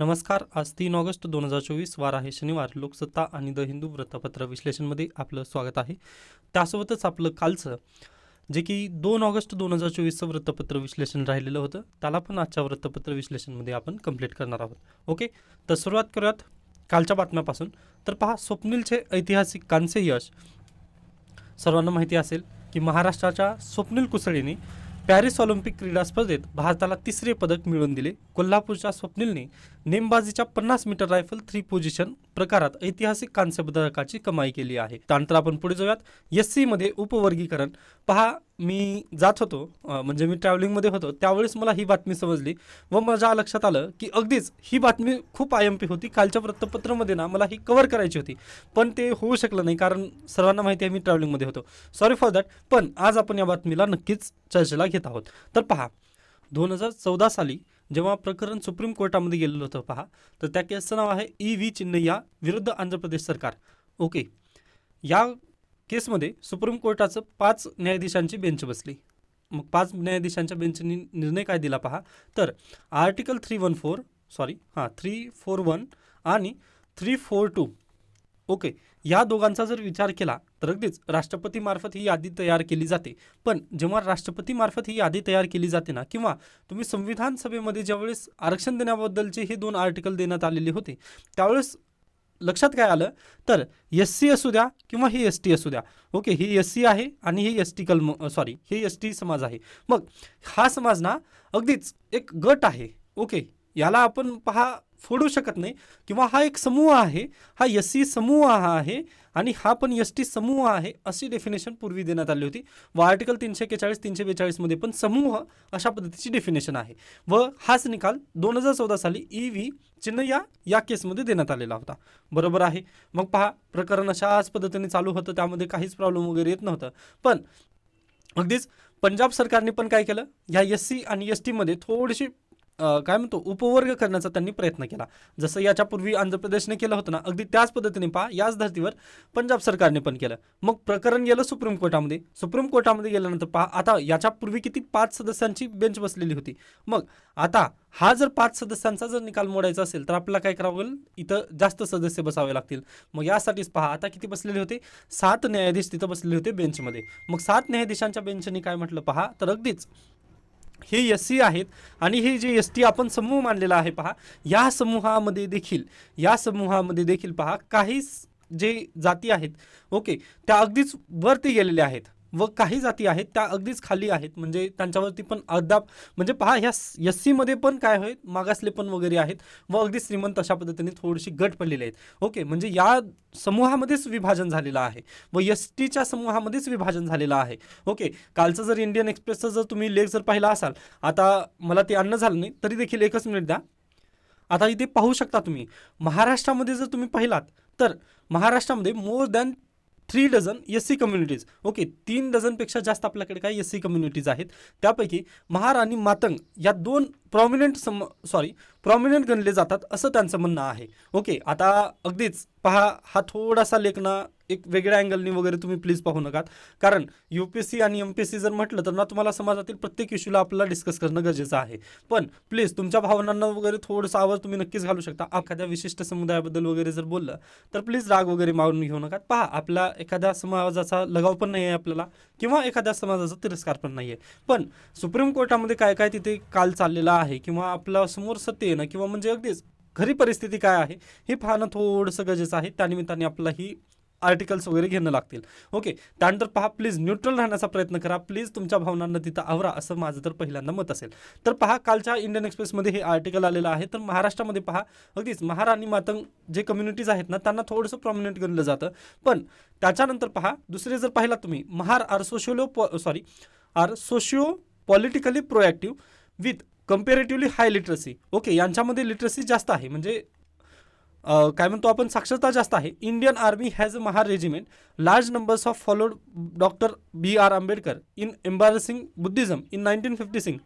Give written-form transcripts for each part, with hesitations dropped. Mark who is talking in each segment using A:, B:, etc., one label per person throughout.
A: नमस्कार. आज 3 ऑगस्ट 2024 वार आहे शनिवार. लोकसत्ता आणि द हिंदू वृत्तपत्र विश्लेषणमध्ये आपलं स्वागत आहे. त्यासोबतच आपलं कालचं जे की 2 ऑगस्ट 2024चं वृत्तपत्र विश्लेषण राहिलेलं होतं, त्याला पण आजच्या वृत्तपत्र विश्लेषणमध्ये आपण कंप्लीट करणार आहोत. ओके, तर सुरुवात करूयात कालच्या बातम्यापासून. तर पहा, स्वप्नीलचे ऐतिहासिक कांस्य यश. सर्वांना माहिती असेल की महाराष्ट्राच्या स्वप्नील कुसळीने पॅरिस ऑलिम्पिक क्रीडा स्पर्धेत भारताला 3रे पदक मिळवून दिले. कोल्हापूरच्या स्वप्नीलने नेमबाजीच्या 50 मीटर रायफल 3 पोझिशन प्रकारात ऐतिहासिक कांस्य पदकाची कमाई केली आहे. त्यानंतर आपण पुढे जाऊयात. SC मध्ये उपवर्गीकरण. पहा, मी जात होतो, म्हणजे मी ट्रॅव्हलिंगमध्ये होतो, त्यावेळेस मला ही बातमी समजली व माझ्या लक्षात आलं की अगदीच ही बातमी खूप IMP होती. कालच्या वृत्तपत्रामध्ये ना मला ही कव्हर करायची होती, पण ते होऊ शकलं नाही, कारण सर्वांना माहिती आहे मी ट्रॅव्हलिंगमध्ये होतो. Sorry for that. पण आज आपण या बातमीला नक्कीच चर्चेला घेत आहोत. तर पहा, 2014 साली जेव्हा प्रकरण सुप्रीम कोर्टामध्ये गेलेलं होतं पहा, तर त्या केसचं नाव आहे EV चिन्नय्या विरुद्ध आंध्र प्रदेश सरकार. ओके, या केसमध्ये सुप्रीम कोर्टाचं 5 न्यायाधीशांची बेंच बसली. मग 5 न्यायाधीशांच्या बेंचनी निर्णय काय दिला पहा, तर आर्टिकल 341 आणि 342, ओके, या दोघांचा जर विचार केला तर अगदीच राष्ट्रपतीमार्फत ही यादी तयार केली जाते. पण जेव्हा राष्ट्रपतीमार्फत ही यादी तयार केली जाते ना, किंवा तुम्ही संविधान सभेमध्ये ज्यावेळेस आरक्षण देण्याबद्दलचे हे 2 आर्टिकल देण्यात आलेले होते, त्यावेळेस लक्षात काय आलं, तर SC असू द्या किंवा ही ST असू द्या, ओके, ही SC आहे आणि ही ST हे ST समाज आहे. मग हा समाज ना अगदीच एक गट आहे. ओके, याला आपण पहा फोडू शकत नाही, किंवा हा एक समूह आहे, हा SC समूह आहे आणि हा पण ST समूह आहे, अशी डेफिनेशन पूर्वी देण्यात आली होती. व आर्टिकल 341 342 मध्ये पण समूह अशा पद्धतीची डेफिनेशन आहे. व हाच निकाल 2014 साली EV चिन्नय्या या केसमध्ये देण्यात आलेला होता. बरोबर आहे. मग पहा, प्रकरण अशाच पद्धतीने चालू होतं, त्यामध्ये काहीच प्रॉब्लेम वगैरे येत नव्हतं. पण अगदीच पंजाब सरकारने पण काय केलं, ह्या SC आणि ST मध्ये थोडीशी काय म्हणतो उपवर्ग करण्याचा त्यांनी प्रयत्न केला. जसं याच्यापूर्वी आंध्र प्रदेशने केलं होतं ना, अगदी त्याच पद्धतीने पहा याच धर्तीवर पंजाब सरकारने पण केलं. मग प्रकरण गेलं सुप्रीम कोर्टामध्ये. सुप्रीम कोर्टामध्ये गेल्यानंतर पहा, आता याच्यापूर्वी किती 5 सदस्यांची बेंच बसलेली होती. मग आता हा जर 5 सदस्यांचा जर निकाल मोडायचा असेल तर आपल्याला काय करावं लागेल, इथं जास्त सदस्य बसावे लागतील. मग यासाठीच पहा, आता किती बसलेले होते, 7 न्यायाधीश तिथं बसलेले होते बेंचमध्ये. मग 7 न्यायाधीशांच्या बेंचने काय म्हटलं पहा, तर अगदीच हे SC आहेत आणि हे जे ST आपण समूह मानलेला आहे पहा, या समूहामध्ये देखील पहा काही जे जाती आहेत, ओके, त्या अगदीच वरती गेलेल्या आहेत व काही जाती आहेत त्या अगदीच खाली आहेत. म्हणजे त्यांच्यावरती पण अद्याप, म्हणजे पहा, ह्या SC मध्ये पण काय आहेत, मागासले पण वगैरे आहेत व अगदी श्रीमंत अशा पद्धतीने थोडीशी गट पडलेले आहेत. ओके, म्हणजे या समूहामध्येच विभाजन झालेलं आहे व STच्या समूहामध्येच विभाजन झालेलं आहे. ओके, कालचं जर इंडियन एक्सप्रेसचं जर तुम्ही लेख जर पाहिला असाल, आता मला ते आणणं झालं नाही तरी देखील एकच मिनिट द्या. आता इथे पाहू शकता तुम्ही, महाराष्ट्रामध्ये जर तुम्ही पाहिलात तर महाराष्ट्रामध्ये more than 3 dozen SC communities. Okay, 3 डझनपेक्षा जास्त आपल्याकडे काही SC कम्युनिटीज आहेत. त्यापैकी महार आणि मातंग या 2 प्रॉमिनंट गणले जातात असं त्यांचं म्हणणं आहे. ओके, आता अगदीच पहा, हा थोडासा लेख ना एक वेगळ्या अँगलनी वगैरे तुम्ही प्लीज पाहू नका, कारण UPSC आणि MPSC जर म्हटलं तर ना तुम्हाला समाजातील प्रत्येक इश्यूला आपल्याला डिस्कस करणं गरजेचं आहे. पण प्लीज तुमच्या भावनांना वगैरे थोडंसं आवाज तुम्ही नक्कीच घालू शकता. एखाद्या विशिष्ट समुदायाबद्दल वगैरे जर बोललं तर प्लीज राग वगैरे मारून घेऊ नका. पहा, आपला एखाद्या समाजाचा लगाव पण नाही आहे आपल्याला, किंवा एखाद्या समाजाचा तिरस्कार पण नाही आहे. पण सुप्रीम कोर्टामध्ये काय काय तिथे काल चाललेलं आहे, किंवा आपल्या समोर सत्य येणं, किंवा म्हणजे अगदीच खरी परिस्थिती काय आहे हे पाहणं थोडंसं गरजेचं आहे. त्यानिमित्ताने आपल्याला ही आर्टिकल्स वगैरे घेणं लागतील. ओके, त्यानंतर पहा, प्लीज न्यूट्रल राहण्याचा प्रयत्न करा. प्लीज तुमच्या भावनांना तिथं आवरा, असं माझं तर पहिल्यांदा मत असेल. तर पहा, कालच्या इंडियन एक्सप्रेसमध्ये हे आर्टिकल आलेलं आहे. तर महाराष्ट्रामध्ये पहा, अगदीच महार आणि मातंग जे कम्युनिटीज आहेत ना, त्यांना थोडंसं प्रॉमिनंट गणलं जातं. पण त्याच्यानंतर पहा, दुसरे जर पाहिलात तुम्ही, Mahar are socio politically proactive with comparatively high literacy. Okay, यांच्यामध्ये लिटरसी जास्त आहे, म्हणजे काय म्हणतो आपण, साक्षरता जास्त आहे. Indian Army has a Mahar regiment, large numbers of followed Doctor BR Ambedkar in embracing Buddhism in 1956,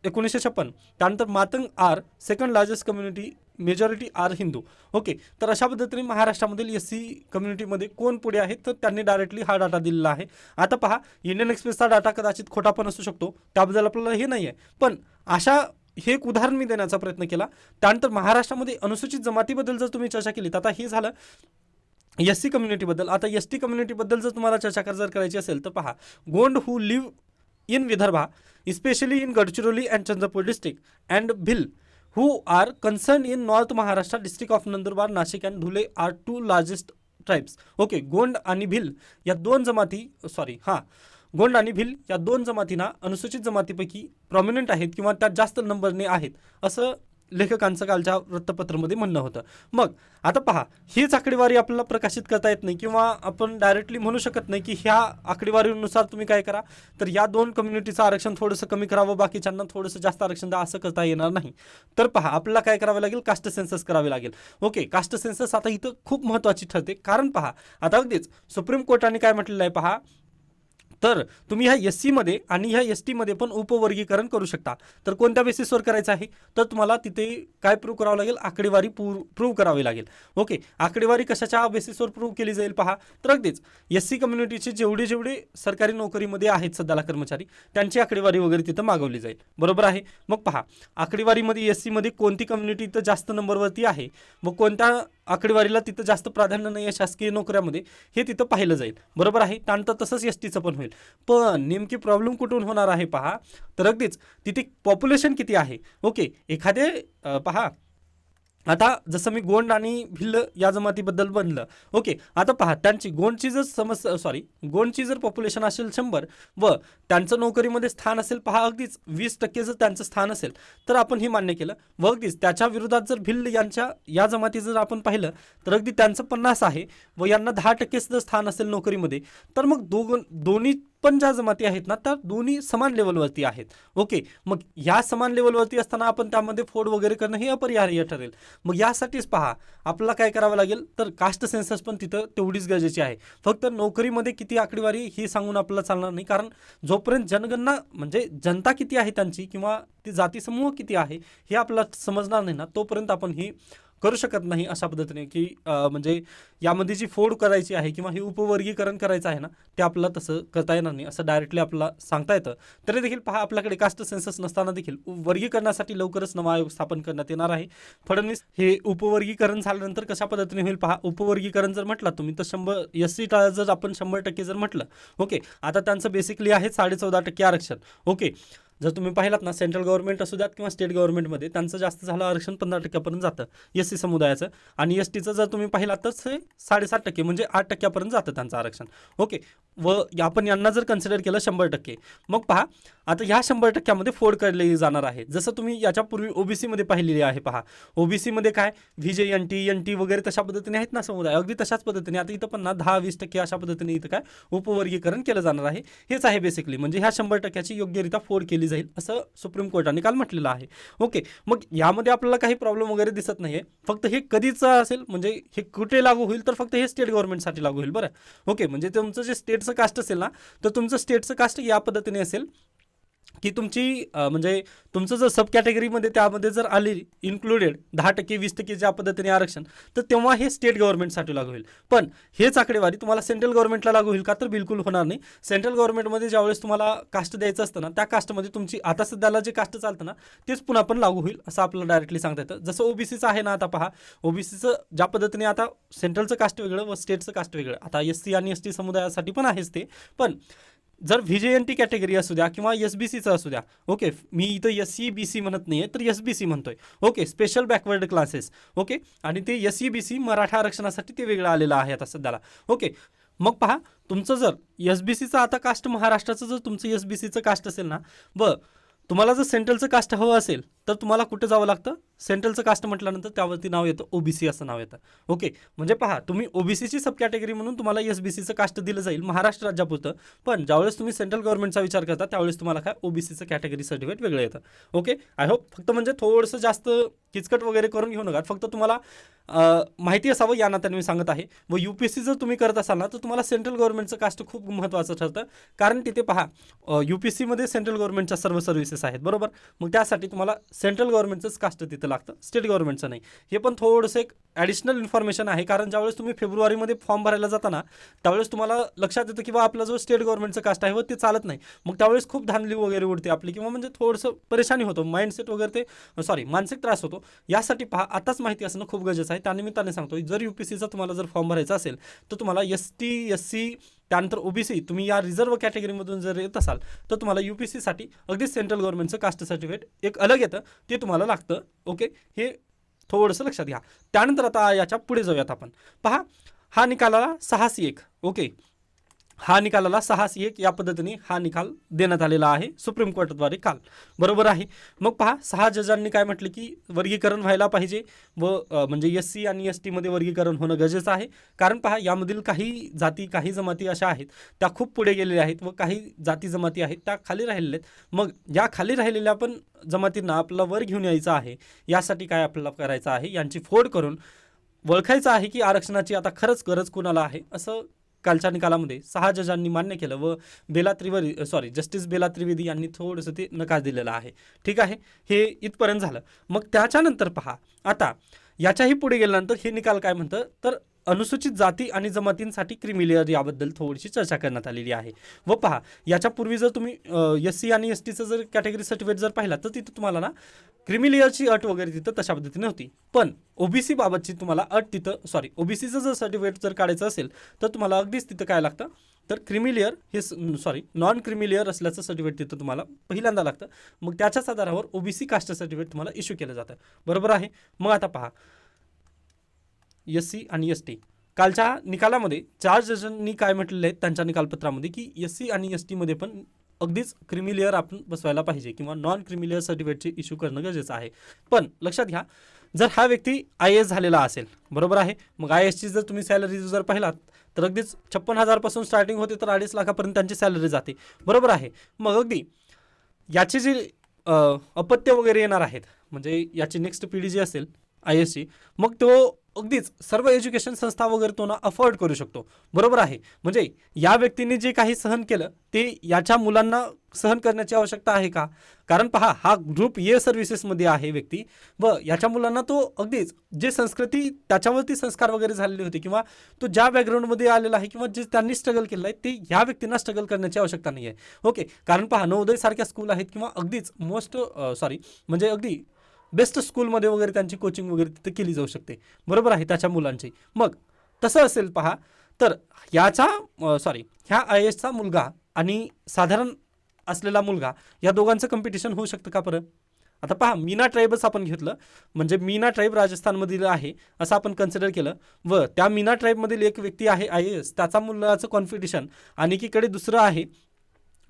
A: 1956. त्यानंतर Matang are second largest community, majority are Hindu. Okay, तर अशा पद्धतीने महाराष्ट्रामधील SC कम्युनिटीमध्ये कोण पुढे आहेत तर त्यांनी डायरेक्टली हा डाटा दिलेला आहे. आता पहा, इंडियन एक्सप्रेसचा डाटा कदाचित खोटा पण असू शकतो, त्याबद्दल आपल्याला हे नाही आहे, पण अशा हे एक उदाहरण मी देण्याचा प्रयत्न केला. त्यानंतर महाराष्ट्रामध्ये अनुसूचित जमातीबद्दल जर तुम्ही चर्चा केली, तर आता हे झालं SC कम्युनिटीबद्दल. आता ST कम्युनिटीबद्दल जर तुम्हाला चर्चा जर करायची असेल तर पहा, Gond who live in Vidarbha especially in Gadchiroli and Chandrapur district and Bhil who are concerned in North Maharashtra district of Nandurbar, Nashik and Dhule are two largest tribes. Okay, Gond आणि भिल या दोन जमाती गोंड आणि भिल या दोन जमातींना अनुसूचित जमातीपैकी प्रॉमिनंट आहेत किंवा त्यात जास्त नंबरने आहेत असं लेखकांचं कालच्या वृत्तपत्रामध्ये म्हणणं होतं. मग आता पहा, हीच आकडेवारी आपल्याला प्रकाशित करता येत नाही किंवा आपण डायरेक्टली म्हणू शकत नाही की ह्या आकडेवारीनुसार तुम्ही काय करा, तर या दोन कम्युनिटीचं आरक्षण थोडंसं कमी करावं, बाकीच्यांना थोडंसं जास्त आरक्षण द्या, असं करता येणार नाही. तर पहा, आपल्याला काय करावं लागेल, कास्ट सेन्सस करावे लागेल. ओके, कास्ट सेन्सस आता इथं खूप महत्त्वाची ठरते. कारण पहा, आता अगदीच सुप्रीम कोर्टाने काय म्हटलेलं आहे पहा, तर तुम्ही ह्या SC मध्ये आणि ह्या ST मध्ये पण उपवर्गीकरण करू शकता. तर कोणत्या बेसिसवर करायचं आहे, तर तुम्हाला तिथे काय प्रूव्ह करावं लागेल, आकडेवारी प्रूव्ह करावी लागेल. ओके, आकडेवारी कशाच्या बेसिसवर प्रूव्ह केली जाईल पहा, तर अगदीच SC कम्युनिटीचे जेवढे सरकारी नोकरीमध्ये आहेत सध्याला कर्मचारी, त्यांची आकडेवारी वगैरे तिथं मागवली जाईल. बरोबर आहे. मग पहा, आकडेवारीमध्ये SC मध्ये कोणती कम्युनिटी इथं जास्त नंबरवरती आहे, मग कोणत्या आकडेवारीला तिथं जास्त प्राधान्य नाही आहे शासकीय नोकऱ्यामध्ये, हे तिथं पाहिलं जाईल. बरोबर आहे. त्यानंतर तसंच STचं पण होईल. पण नेमकी प्रॉब्लेम कुठून होणार आहे पहा, तर अगदीच तिथे पॉप्युलेशन किती आहे. ओके, एखादे पहा, आता जसं मी गोंड आणि भिल्ल या जमातीबद्दल बनलं. ओके, आता पहा, त्यांची गोंडची जर पॉप्युलेशन असेल 100 व त्यांचं नोकरीमध्ये स्थान असेल पहा अगदीच 20% जर त्यांचं स्थान असेल, तर आपण हे मान्य केलं. व अगदीच त्याच्या विरोधात जर भिल्ल या जमाती जर आपण पाहिलं, तर अगदी त्यांचं 50 आहे व यांना 10% जर स्थान असेल नोकरीमध्ये, तर मग दोन्ही पण ज्या जमाती आहेत ना, त्या दोन्ही समान लेवलवरती आहेत. ओके, मग या समान लेवलवरती असताना आपण त्यामध्ये फोड वगैरे करणं हे अपरिहार्य ठरेल. मग यासाठीच पहा, आपल्याला काय करावं लागेल, तर कास्ट सेन्सस पण तिथं तेवढीच गरजेची आहे. फक्त नोकरीमध्ये किती आकडेवारी ही सांगून आपल्याला चालणार नाही, कारण जोपर्यंत जनगणना म्हणजे जनता किती आहे त्यांची किंवा ती जाती समूह किती आहे हे आपल्याला समजणार नाही ना, तोपर्यंत आपण ही करू शकत नाही अशा पद्धतीने की म्हणजे यामध्ये जी फोड करायची आहे किंवा हे उपवर्गीकरण करायचं आहे ना, ते आपल्याला तसं करता येणार नाही, असं डायरेक्टली आपल्याला सांगता येतं. तरी देखील पहा, आपल्याकडे कास्ट सेन्सस नसताना देखील वर्गीकरणासाठी लवकरच नवा आयोग स्थापन करण्यात येणार आहे. फडणवीस हे उपवर्गीकरण झाल्यानंतर कशा पद्धतीने होईल पहा. उपवर्गीकरण जर म्हटलं तुम्ही तर 100 SC जर आपण 100% जर म्हटलं, ओके, आता त्यांचं बेसिकली आहे 14.5% आरक्षण. ओके, जर तुम्ही पाहिलात ना, सेंट्रल गव्हर्नमेंट असू द्यात किंवा स्टेट गव्हर्नमेंटमध्ये त्यांचं जास्त झालं आरक्षण 15% जातं SC समुदायाचं, आणि STचं जर तुम्ही पाहिलात तर 7.5% म्हणजे 8% जातं त्यांचं आरक्षण. ओके, व आपण यांना जर कन्सिडर केलं 100%, मग पहा, आता ह्या 100%मध्ये फोड केली जाणार आहे. जसं तुम्ही याच्यापूर्वी OBC मध्ये पाहिलेली आहे पहा. OBC मध्ये काय VJ NT वगैरे तशा पद्धतीने आहेत ना समुदाय, अगदी तशाच पद्धतीने आता इथं पण ना 10-20% अशा पद्धतीने इथं काय उपवर्गीकरण केलं जाणार आहे. हेच आहे बेसिकली, म्हणजे ह्या 100%ची योग्यरित्या फोड केली जाईल असं सुप्रीम कोर्टाने काल म्हटलेलं आहे. ओके, मग यामध्ये आपल्याला काही प्रॉब्लेम वगैरे दिसत नाहीये. फक्त हे कधीचं असेल, म्हणजे हे कुठे लागू होईल, तर फक्त हे स्टेट गव्हर्नमेंटसाठी लागू होईल. बरं, ओके, म्हणजे तुमचं जे स्टेटचं कास्ट असेल ना, तर तुमचं स्टेटचं कास्ट या पद्धतीने असेल की तुमची म्हणजे तुमचं जर सब कॅटेगरीमध्ये त्यामध्ये जर आली इन्क्लुडेड 10% 20% ज्या पद्धतीने आरक्षण, तर तेव्हा हे स्टेट गव्हर्नमेंटसाठी लागू होईल. पण हेच आकडेवारी तुम्हाला सेंट्रल गव्हर्नमेंटला लागू होईल का, तर बिलकुल होणार नाही. सेंट्रल गव्हर्नमेंटमध्ये ज्यावेळेस तुम्हाला कास्ट द्यायचं असतं ना, त्या कास्टमध्ये तुमची आता सध्याला जे कास्ट चालतं ना, तेच पुन्हा पण लागू होईल असं आपल्याला डायरेक्टली सांगता येतं. जसं OBCचं आहे ना, आता पहा, OBCचं ज्या पद्धतीने आता सेंट्रलचं कास्ट वेगळं व स्टेटचं कास्ट वेगळं, आता SC आणि ST समुदायासाठी पण आहेच ते. पण जर VJ NT कॅटेगरी असू द्या किंवा SBCचं असू द्या, ओके, मी इथं SC BC म्हणत नाही आहे, तर SBC म्हणतोय. Okay, special backward classes. Okay, आणि ते SC BC मराठा आरक्षणासाठी ते वेगळं आलेलं आहे आता सध्याला. ओके, मग पहा, तुमचं जर SBCचं आता कास्ट महाराष्ट्राचं जर तुमचं SBCचं कास्ट असेल ना, तुम्हाला जर सेंट्रलचं कास्ट हवं असेल, तर तुम्हाला कुठं जावं लागतं, सेंट्रलचं कास्ट म्हटल्यानंतर त्यावरती नाव येतं OBC असं नाव येतं. ओके, म्हणजे पहा, तुम्ही OBCची सब कॅटेगरी म्हणून तुम्हाला SBCचं कास्ट दिलं जाईल महाराष्ट्र राज्यापुरतं, पण ज्यावेळेस तुम्ही सेंट्रल गव्हर्नमेंटचा विचार करता त्यावेळेस तुम्हाला काय OBCचं कॅटेगरी सर्टिफिकेट वेगळं येतं. ओके, आय होप फक्त म्हणजे थोडंसं जास्त किचकट वगैरे करून घेऊ नका, फक्त तुम्हाला माहिती असावं या नात्याने मी सांगत आहे. व UPSC जर तुम्ही करत असाल ना, तर तुम्हाला सेंट्रल गव्हर्नमेंटचं कास्ट खूप महत्त्वाचं ठरतं, कारण तिथे पहा UPSC मध्ये सेंट्रल गव्हर्नमेंटच्या सर्व सर्व्हिसेस आहेत. बरोबर, मग त्यासाठी तुम्हाला सेंट्रल गव्हर्नमेंटचंच कास्ट तिथं लागतं, स्टेट गव्हर्नमेंटचं नाही. हे पण थोडंसं एक ॲडिशनल इन्फॉर्मेशन आहे, कारण ज्यावेळेस तुम्ही फेब्रुवारीमध्ये फॉर्म भरायला जाताना त्यावेळेस तुम्हाला लक्षात येतं की बा आपला जो स्टेट गव्हर्नमेंटचं कास्ट आहे व ते चालत नाही. मग त्यावेळेस खूप धांदली वगैरे उडते आपली, किंवा म्हणजे थोडंसं परेशानी होतो, माइंडसेट वगैरे ते मानसिक त्रास होतो. यासाठी पहा आताच माहिती असणं खूप गरजेचं आहे. त्यानिमित्ताने सांगतो, जर UPSCचा तुम्हाला जर फॉर्म भरायचा असेल तर तुम्हाला ST SC त्यानंतर OBC तुम्ही या रिझर्व्ह कॅटेगरीमधून जर येत असाल तर तुम्हाला UPSCसाठी अगदी सेंट्रल गव्हर्नमेंटचं कास्ट सर्टिफिकेट एक अलग येतं, ते तुम्हाला लागतं. ओके, हे थोडंसं लक्षात घ्या. त्यानंतर आता याच्या पुढे जाऊयात आपण. पहा, हा निकालाला 6C1. ओके, हा निकालाला 6C1 या पद्धतीने हा निकाल देण्यात आलेला आहे सुप्रीम कोर्टाद्वारे काल. बरोबर आहे. मग पहा, 6 जजांनी काय म्हटलं की वर्गीकरण व्हायला पाहिजे व म्हणजे SC आणि ST मध्ये वर्गीकरण होणं गरजेचं आहे. कारण पहा, यामधील काही जाती काही जमाती अशा आहेत त्या खूप पुढे गेलेल्या आहेत व काही जाती जमाती आहेत त्या खाली राहिलेल्या आहेत. मग या खाली राहिलेल्या पण जमातींना आपला वर घेऊन यायचं आहे. यासाठी काय आपल्याला करायचं आहे, यांची फोड करून ओळखायचं आहे की आरक्षणाची आता खरंच गरज कुणाला आहे. असं कालच्या निकालामध्ये 6 जजांनी मान्य केलं व जस्टिस बेला त्रिवेदी यांनी थोडंसं ते नकार दिलेला आहे. ठीक आहे, हे इथपर्यंत झालं. मग त्याच्यानंतर पहा, आता याच्याही पुढे गेल्यानंतर हे निकाल काय म्हणतं, तर अनुसूचित जाती आणि जमातींसाठी क्रिमिलेअर याबद्दल थोडीशी चर्चा करण्यात आलेली आहे. व पहा, याच्यापूर्वी जर तुम्ही SC आणि STचं जर कॅटेगरी सर्टिफिकेट जर पाहिला तर तिथं तुम्हाला ना क्रिमिलेअरची अट वगैरे तिथं तशा पद्धतीने होती. पण OBC बाबतची तुम्हाला अट तिथं OBCचं जर सर्टिफिकेट जर काढायचं असेल तर तुम्हाला अगदीच तिथं काय लागतं, तर क्रिमिलेअर हे नॉन क्रिमिलेअर असल्याचं सर्टिफिकेट तिथं तुम्हाला पहिल्यांदा लागतं. मग त्याच्याच आधारावर OBC कास्ट सर्टिफिकेट तुम्हाला इश्यू केलं जातं. बरोबर आहे. मग आता पहा, SC आणि ST कालच्या निकालामध्ये 4 जजांनी काय म्हटलेलं आहे त्यांच्या निकालपत्रामध्ये की SC आणि ST मध्ये पण अगदीच क्रिमिलेअर आपण बसवायला पाहिजे किंवा नॉन क्रिमिलेअर सर्टिफिकेटची इश्यू करणं गरजेचं आहे. पण लक्षात घ्या, जर हा व्यक्ती IAS झालेला असेल, बरोबर आहे, मग IASची जर तुम्ही सॅलरी जर पाहिलात तर अगदीच 56,000 पासून स्टार्टिंग होते तर 2.5 लाखापर्यंत त्यांची सॅलरी जाते. बरोबर आहे. मग अगदी याचे जे अपत्य वगैरे येणार आहेत, म्हणजे याची नेक्स्ट पिढी जी असेल IASची, मग तो अगदीच सर्व एज्युकेशन संस्था वगैरे तो ना अफोर्ड करू शकतो. बरोबर आहे. म्हणजे या व्यक्तीने जे काही सहन केलं ते याच्या मुलांना सहन करण्याची आवश्यकता आहे का? कारण पहा, हा ग्रुप A सर्व्हिसेसमध्ये आहे व्यक्ती व याच्या मुलांना तो अगदीच जे संस्कृती त्याच्यावरती संस्कार वगैरे झालेले होते किंवा तो ज्या बॅकग्राऊंडमध्ये आलेला आहे किंवा जे त्यांनी स्ट्रगल केलं आहे ते ह्या व्यक्तींना स्ट्रगल करण्याची आवश्यकता नाही आहे. ओके, कारण पहा, नवोदयसारख्या स्कूल आहेत किंवा अगदीच म्हणजे अगदी बेस्ट स्कूलमध्ये वगैरे त्यांची कोचिंग वगैरे तिथे केली जाऊ शकते. बरोबर आहे, त्याच्या मुलांची. मग तसं असेल पहा, तर ह्या IASचा मुलगा आणि साधारण असलेला मुलगा या दोघांचं कॉम्पिटिशन होऊ शकतं का परत? आता पहा, मीना ट्राईबच आपण घेतलं, म्हणजे मीना ट्राईब राजस्थानमधील आहे असं आपण कन्सिडर केलं व त्या मीना ट्राईबमधील एक व्यक्ती आहे IAS, त्याचा मुलाचं कॉन्पिटिशन, आणि एकीकडे दुसरं आहे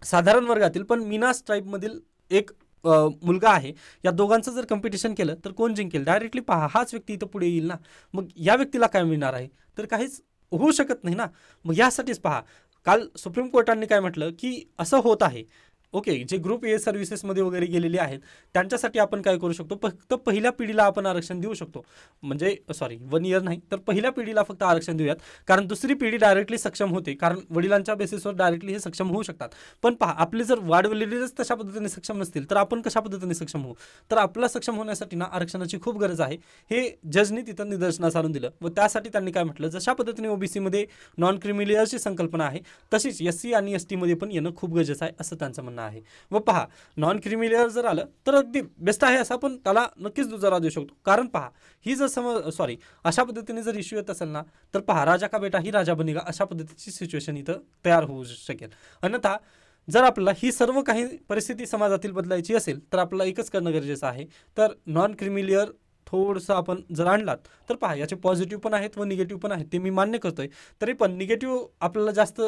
A: साधारण वर्गातील पण मीनास ट्राईबमधील एक मुलगा आहे. या दोघांचं जर कॉम्पिटिशन केलं तर कोण जिंकेल? डायरेक्टली पहा, हाच व्यक्ती इथं पुढे येईल ना. मग या व्यक्तीला काय मिळणार आहे? तर काहीच होऊ शकत नाही ना. मग यासाठीच पहा, काल सुप्रीम कोर्टाने काय म्हटलं की असं होत आहे. ओके, जे ग्रुप A सर्व्हिसेसमध्ये वगैरे गेलेले आहेत त्यांच्यासाठी आपण काय करू शकतो, फक्त पहिल्या पिढीला आपण आरक्षण देऊ शकतो. म्हणजे 1 इयर नाही तर पहिल्या पिढीला फक्त आरक्षण देऊयात, कारण दुसरी पिढी डायरेक्टली सक्षम होते, कारण वडिलांच्या बेसिसवर डायरेक्टली हे सक्षम होऊ शकतात. पण पहा, आपले जर वाढवलेलेच तशा पद्धतीने सक्षम नसतील तर आपण कशा पद्धतीने सक्षम होऊ? तर आपला सक्षम होण्यासाठी ना आरक्षणाची खूप गरज आहे, हे जजनी तिथं निदर्शनास आणून दिलं व त्यासाठी त्यांनी काय म्हटलं, जशा पद्धतीने OBCमध्ये नॉन क्रिमिलेअरची संकल्पना आहे तशीच SC आणि ST मध्ये पण येणं खूप गरजेचं आहे असं त्यांचं म्हणणं आहे. व पहा, नॉन क्रिमिलेअर जर आलं तर अगदी बेस्ट आहे असं आपण त्याला नक्कीच दुजारा देऊ शकतो. कारण पहा, ही जर अशा पद्धतीने जर इश्यू येत असेल ना तर पहा, राजा का बेटा ही राजा बनेगा अशा पद्धतीची सिच्युएशन इथं तयार होऊ शकेल. अन्यथा जर आपल्याला ही सर्व काही परिस्थिती समाजातील बदलायची असेल तर आपल्याला एकच करणं गरजेचं आहे, तर नॉन क्रिमिलेअर थोडंसं आपण जर आणलात तर पहा, याचे पॉझिटिव्ह पण आहेत व निगेटिव्ह पण आहेत, ते मी मान्य करतोय. तरी पण निगेटिव्ह आपल्याला जास्त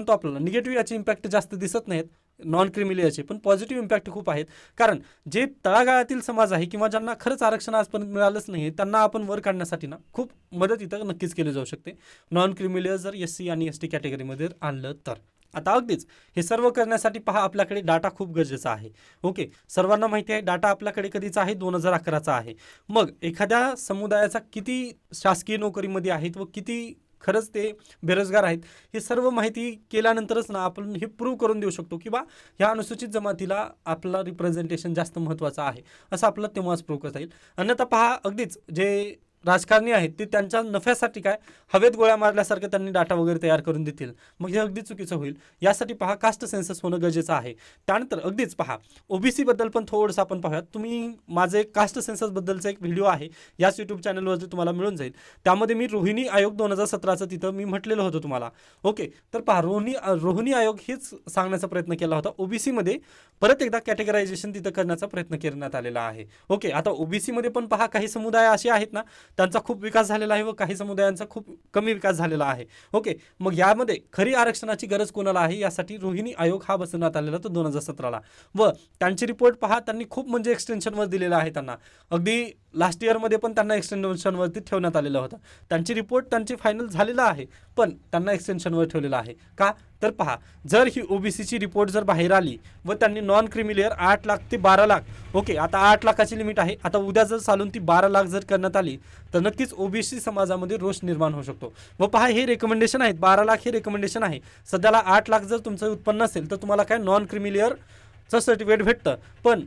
A: आपल्याला निगेटिव्ह याचे इम्पॅक्ट जास्त दिसत नाहीत नॉन क्रिमिलेअरचे, पण पॉझिटिव्ह इम्पॅक्ट खूप आहेत. कारण जे तळागाळातील समाज आहे किंवा ज्यांना खरंच आरक्षण आजपर्यंत मिळालंच नाही त्यांना आपण वर काढण्यासाठी ना खूप मदत इथं नक्कीच केली जाऊ शकते, नॉन क्रिमिलेअर जर SC आणि ST कॅटेगरीमध्ये आणलं तर. आता अगदीच हे सर्व करण्यासाठी पहा, आपल्याकडे डाटा खूप गरजेचा आहे. ओके, सर्वांना माहिती आहे डाटा आपल्याकडे कधीचा आहे, 2011चा आहे. मग एखाद्या समुदायाचा किती शासकीय नोकरीमध्ये आहेत व किती खरंच ते बेरोजगार आहेत, हे सर्व माहिती केल्यानंतरच ना आपण हे प्रूव्ह करून देऊ शकतो की बा ह्या अनुसूचित जमातीला आपला रिप्रेझेंटेशन जास्त महत्त्वाचं आहे, असं आपलं तेव्हाच प्रूव्ह करता येईल. अन्यथा पहा, अगदीच जे राजकारणी आहेत ते त्यांच्या नफ्यासाठी काय हवेत गोळ्या मारल्यासारखं त्यांनी डाटा वगैरे तयार करून देतील, मग हे अगदी चुकीचं होईल. यासाठी पहा कास्ट सेन्सस होणं गरजेचं आहे. त्यानंतर अगदीच पहा ओबीसी बद्दल पण थोडंसं आपण पाहूयात. तुम्ही माझे कास्ट सेन्सस बद्दलचा एक व्हिडिओ आहे याच यूट्यूब चॅनलवरती तुम्हाला मिळून जाईल. त्यामध्ये मी रोहिणी आयोग 2017चं तिथं मी म्हटलेलं होतं तुम्हाला. ओके, तर पहा रोहिणी आयोग हेच सांगण्याचा प्रयत्न केला होता. ओबीसीमध्ये परत एकदा कॅटेगरायझेशन तिथं करण्याचा प्रयत्न करण्यात आलेला आहे. ओके, आता ओबीसीमध्ये पण पहा काही समुदाय असे आहेत ना त्यांचा खूप विकास झालेला आहे व काही समुदायांचा खूप कमी विकास झालेला आहे. ओके, मग यामध्ये खरी आरक्षणाची गरज कोणाला आहे यासाठी रोहिणी आयोग हा बसवण्यात आलेला तो 2017ला. व त्यांची रिपोर्ट पहा त्यांनी खूप म्हणजे एक्सटेन्शनवर दिलेला आहे. त्यांना अगदी लास्ट इयरमध्ये पण त्यांना एक्सटेन्शनवरती ठेवण्यात आलेलं होतं. त्यांची रिपोर्ट त्यांची फायनल झालेला आहे पण त्यांना एक्सटेन्शनवर ठेवलेलं आहे. का तर पहा, जर ही ओबीसीची रिपोर्ट जर बाहेर आली व त्यांनी नॉन क्रिमिलियर 8 लाख ते 12 लाख, ओके आता 8 लाखाची लिमिट आहे, आता उद्या जर चालून ती 12 लाख जर करण्यात आली तर नक्कीच ओबीसी समाजामध्ये रोष निर्माण होऊ शकतो. व पहा हे रेकमेंडेशन आहेत, 12 लाख हे रेकमेंडेशन आहे. सध्याला 8 लाख जर तुमचं उत्पन्न असेल तर तुम्हाला काय नॉन क्रिमिलियरचं सर्टिफिकेट भेटतं, पण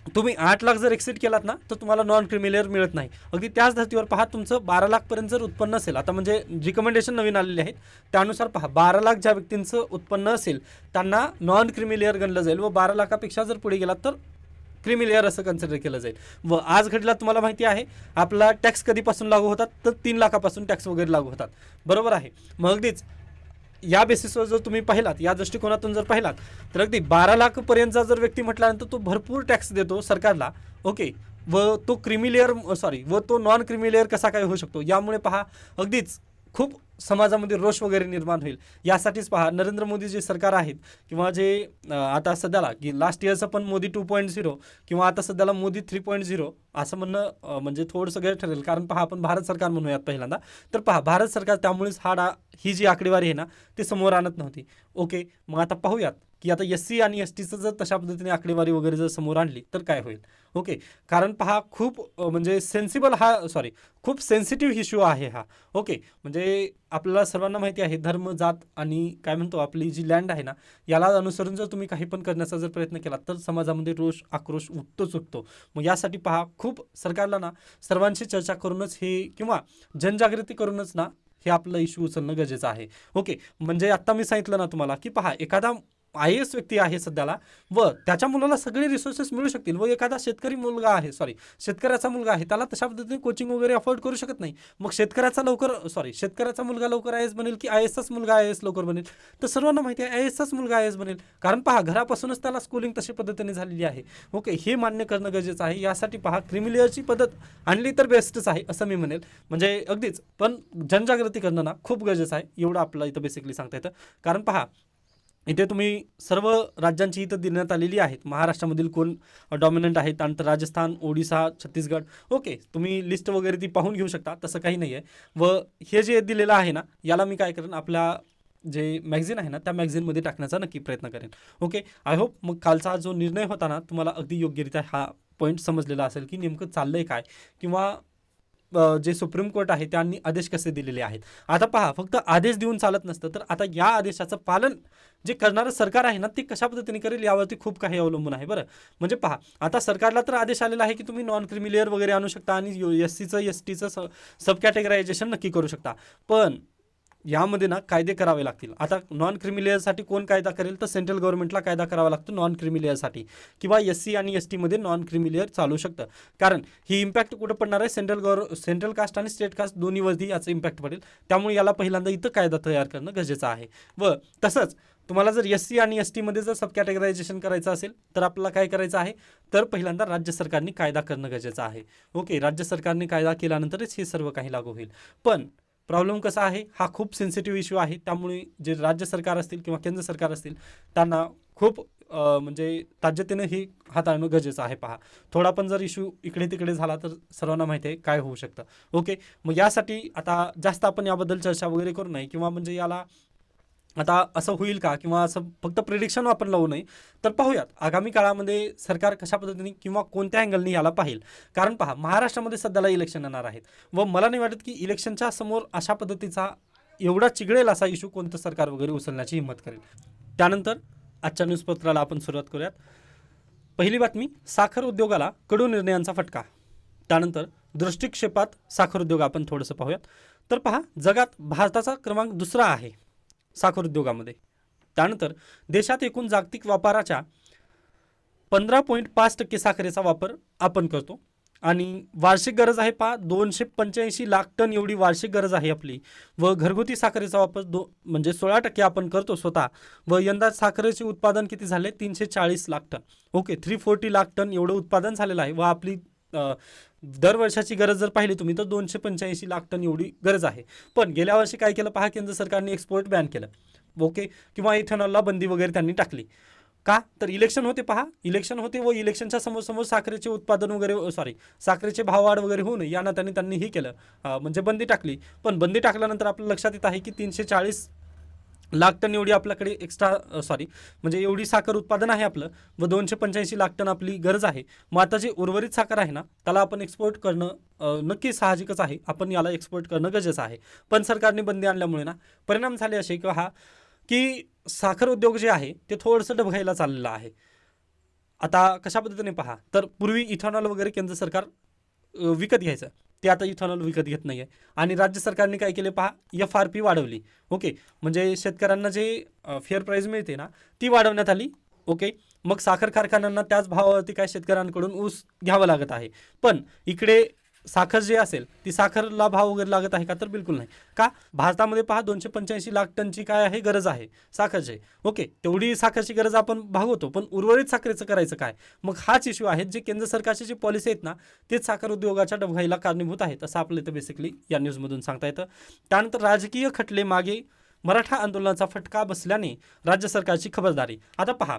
A: तुम्ही 8 लाख जर एक्सिड केलात ना तर तुम्हाला नॉन क्रिमिलियर मिळत नाही. अगदी त्याच धर्तीवर पहा तुमचं 12 लाखपर्यंत जर उत्पन्न असेल, आता म्हणजे रिकमेंडेशन नवीन आलेले आहेत त्यानुसार पहा 12 लाख ज्या व्यक्तींचं उत्पन्न असेल त्यांना नॉन क्रिमिलियर गणलं जाईल व 12 लाखापेक्षा जर पुढे गेलात तर क्रिमिलियर असं कन्सिडर केलं जाईल. व आज घडीला तुम्हाला माहिती आहे आपला टॅक्स कधीपासून लागू होतात तर 3 लाखापासून टॅक्स वगैरे लागू होतात, बरोबर आहे. मग अगदीच या बेसिसवर जर तुम्ही पाहिलात, या दृष्टिकोनातून जर पाहिलात तर अगदी 12 लाखपर्यंतचा जर व्यक्ती म्हटल्यानंतर तो भरपूर टॅक्स देतो सरकारला. ओके, व तो व तो नॉन क्रिमिलियर कसा काय होऊ शकतो. यामुळे पहा अगदीच खूप समाजामध्ये रोष वगैरे निर्माण होईल. यासाठीच पहा नरेंद्र मोदी जे सरकार आहेत किंवा जे आता सध्याला की लास्ट इयरचं पण मोदी 2.0 किंवा आता सध्याला मोदी 3.0 असं म्हणणं म्हणजे थोडंसं गैर ठरेल. कारण पहा आपण भारत सरकार म्हणूयात पहिल्यांदा, तर पहा भारत सरकार त्यामुळेच ही जी आकडेवारी आहे ना ते समोर आणत नव्हती. ओके, मग आता पाहूयात की आता SC आणि STचं जर तशा पद्धतीने आकडेवारी वगैरे जर समोर आणली तर काय होईल. ओके, कारण पहा खूप म्हणजे खूप सेन्सिटिव्ह इश्यू आहे हा. ओके, म्हणजे आपल्याला सर्वांना माहिती आहे धर्म जात आणि काय म्हणतो आपली जी लँड आहे ना याला अनुसरून जर तुम्ही काही पण करण्याचा जर प्रयत्न केला तर समाजामध्ये रोष आक्रोश उठतो. मग यासाठी पहा खूप सरकारला ना सर्वांशी चर्चा करूनच हे किंवा जनजागृती करूनच ना हे आपलं इश्यू उचलणं गरजेचं आहे. ओके, म्हणजे आत्ता मी सांगितलं ना तुम्हाला की पहा एखादा IAS व्यक्ती आहे सध्याला व त्याच्या मुलाला सगळे रिसोर्सेस मिळू शकतील व एखादा शेतकऱ्याचा मुलगा आहे त्याला तशा पद्धतीने कोचिंग वगैरे अफोर्ड करू शकत नाही. मग शेतकऱ्याचा मुलगा लवकर IAS बनेल की IASचाच मुलगा IAS लवकर बनेल. तर सर्वांना माहिती आहे IASचाच मुलगा IAS बनेल, कारण पहा घरापासूनच त्याला स्कूलिंग तशा पद्धतीने झालेली आहे. ओके, हे मान्य करणं गरजेचं आहे. यासाठी पहा क्रिमिलियरची पद्धत आणली तर बेस्टच आहे असं मी म्हणेल. म्हणजे अगदीच पण जनजागृती करणं ना खूप गरजेचं आहे, एवढं आपल्याला इथं बेसिकली सांगता येतं. कारण पहा इथे तुम्ही सर्व राज्यांची इथं देण्यात आलेली आहेत. महाराष्ट्रामधील कोण डॉमिनंट आहेत, त्यानंतर राजस्थान, ओडिसा, छत्तीसगड. ओके, तुम्ही लिस्ट वगैरे ती पाहून घेऊ शकता, तसं काही नाही आहे. व हे जे दिलेलं आहे ना याला मी काय करेन आपल्या जे मॅगझिन आहे ना त्या मॅगझिनमध्ये टाकण्याचा नक्की प्रयत्न करेन. ओके, आय होप मग कालचा जो निर्णय होता ना तुम्हाला अगदी योग्यरित्या हा पॉईंट समजलेला असेल की नेमकं चाललं आहे काय किंवा जे सुप्रीम कोर्ट आहे त्यांनी आदेश कसे दिलेले आहेत. आता पहा फक्त आदेश देऊन चालत नसतं, तर आता या आदेशाचं पालन जे करणारं सरकार आहे ना ते कशा पद्धतीने करेल यावरती खूप काही अवलंबून आहे. बरं, म्हणजे पहा आता सरकारला तर आदेश आलेला आहे की तुम्ही नॉन क्रिमिलियर वगैरे आणू शकता आणि SCचं STचं सब कॅटेगरायझेशन नक्की करू शकता, पण यामध्ये ना कायदे करावे लागतील. आता नॉन क्रिमिलियरसाठी कोण कायदा करेल तर सेंट्रल गव्हर्नमेंटला कायदा करावा लागतो नॉन क्रिमिलियरसाठी, किंवा SC आणि STमध्ये नॉन क्रिमिलियर चालू शकतं. कारण ही इम्पॅक्ट कुठं पडणार आहे, सेंट्रल कास्ट आणि स्टेट कास्ट दोन्हीवरती याचा इम्पॅक्ट पडेल. त्यामुळे याला पहिल्यांदा इथं कायदा तयार करणं गरजेचं आहे. व तसंच तुम्हाला जर SC आणि STमध्ये जर सब कॅटेगरायझेशन करायचं असेल तर आपल्याला काय करायचं आहे, तर पहिल्यांदा राज्य सरकारने कायदा करणं गरजेचं आहे. ओके, राज्य सरकारने कायदा केल्यानंतरच हे सर्व काही लागू होईल. पण प्रॉब्लेम कसा आहे, हा खूप सेन्सिटिव्ह इश्यू आहे. त्यामुळे जे राज्य सरकार असतील किंवा केंद्र सरकार असतील त्यांना खूप म्हणजे ताज्यतेनं ही हाताळणं गरजेचं आहे. पहा थोडा पण जर इश्यू इकडे तिकडे झाला तर सर्वांना माहिती आहे काय होऊ शकतं. ओके, मग यासाठी आता जास्त आपण याबद्दल चर्चा वगैरे करू नये किंवा म्हणजे याला आता असं होईल का किंवा असं फक्त प्रिडिक्शन आपण लावू नये. तर पाहूयात आगामी काळामध्ये सरकार कशा पद्धतीने किंवा कोणत्या अँगलने याला पाहिल. कारण पहा महाराष्ट्रामध्ये सध्याला इलेक्शन येणार आहेत व मला नाही वाटत की इलेक्शनच्या समोर अशा पद्धतीचा एवढा चिघळेल असा इश्यू कोणतं सरकार वगैरे उचलण्याची हिंमत करेल. त्यानंतर आजच्या न्यूजपत्राला आपण सुरुवात करूयात. पहिली बातमी, साखर उद्योगाला कडू निर्णयांचा फटका. त्यानंतर दृष्टिक्षेपात साखर उद्योग आपण थोडंसं पाहूयात. तर पहा, जगात भारताचा क्रमांक 2रा आहे साखर उद्योगामध्ये. त्यानंतर देशात एकूण जागतिक व्यापाराच्या 15.5% साखरेचा वापर आपण करतो आणि वार्षिक गरज आहे पहा 285 लाख टन एवढी वार्षिक गरज आहे आपली. व घरगुती साखरेचा वापर म्हणजे 16% आपण करतो स्वतः. व यंदा साखरेचे उत्पादन किती झाले, 340 lakh ton. Okay, 340 lakh ton एवढं उत्पादन झालेलं आहे. व आपली दरवर्षाची गरज जर पाहिली तुम्ही तर 285 लाख टन एवढी गरज आहे. पण गेल्या वर्षी काय केलं पहा, केंद्र सरकारने एक्सपोर्ट बॅन केलं. ओके, किंवा इथेनॉलला बंदी वगैरे त्यांनी टाकली. का तर इलेक्शन होते पहा, इलेक्शन होते व इलेक्शनच्या समोर साखरेचे उत्पादन वगैरे साखरेचे भाववाढ वगैरे होऊ नये या नात्याने त्यांनी हे केलं, म्हणजे बंदी टाकली. पण बंदी टाकल्यानंतर आपल्या लक्षात येत आहे की 340 लाख टन एवढी आपल्याकडे म्हणजे एवढी साखर उत्पादन आहे आपलं व 285 लाख टन आपली गरज आहे. मग आता जे उर्वरित साखर आहे ना त्याला आपण एक्सपोर्ट करणं नक्की साहजिकच आहे, आपण याला एक्सपोर्ट करणं गरजेचं आहे. पण सरकारने बंदी आणल्यामुळे ना परिणाम झाले असे की साखर उद्योग जे आहे ते थोडंसं डबघाईला चाललेलं आहे. आता कशा पद्धतीने पहा, तर पूर्वी इथेनॉल वगैरे केंद्र सरकार विकत घ्यायचं, ते आता इथेनॉल विकत घेत नाही आहे. आणि राज्य सरकारने काय केले पहा, FRP वाढवली. ओके, म्हणजे शेतकऱ्यांना जे फेअर प्राईस मिळते ना ती वाढवण्यात आली. ओके, मग साखर कारखान्यांना त्याच भावावरती काय शेतकऱ्यांकडून ऊस घ्यावा लागत आहे. पण इकडे साखर जे असेल ती साखरला भाव वगैरे लागत आहे का, तर बिलकुल नाही. का, भारतामध्ये पहा 285 लाख टनची काय आहे गरज आहे साखरची. ओके, तेवढी साखरची गरज आपण भागवतो, पण उर्वरित साखरेचं करायचं काय. मग हाच इश्यू आहे, जे केंद्र सरकारची जी पॉलिसी आहेत ना तेच साखर उद्योगाच्या डबघाईला कारणीभूत आहेत असं आपलं इथं बेसिकली या न्यूजमधून सांगता येतं. त्यानंतर राजकीय खटले मागे, मराठा आंदोलनाचा फटका बसल्याने राज्य सरकारची खबरदारी. आता पहा,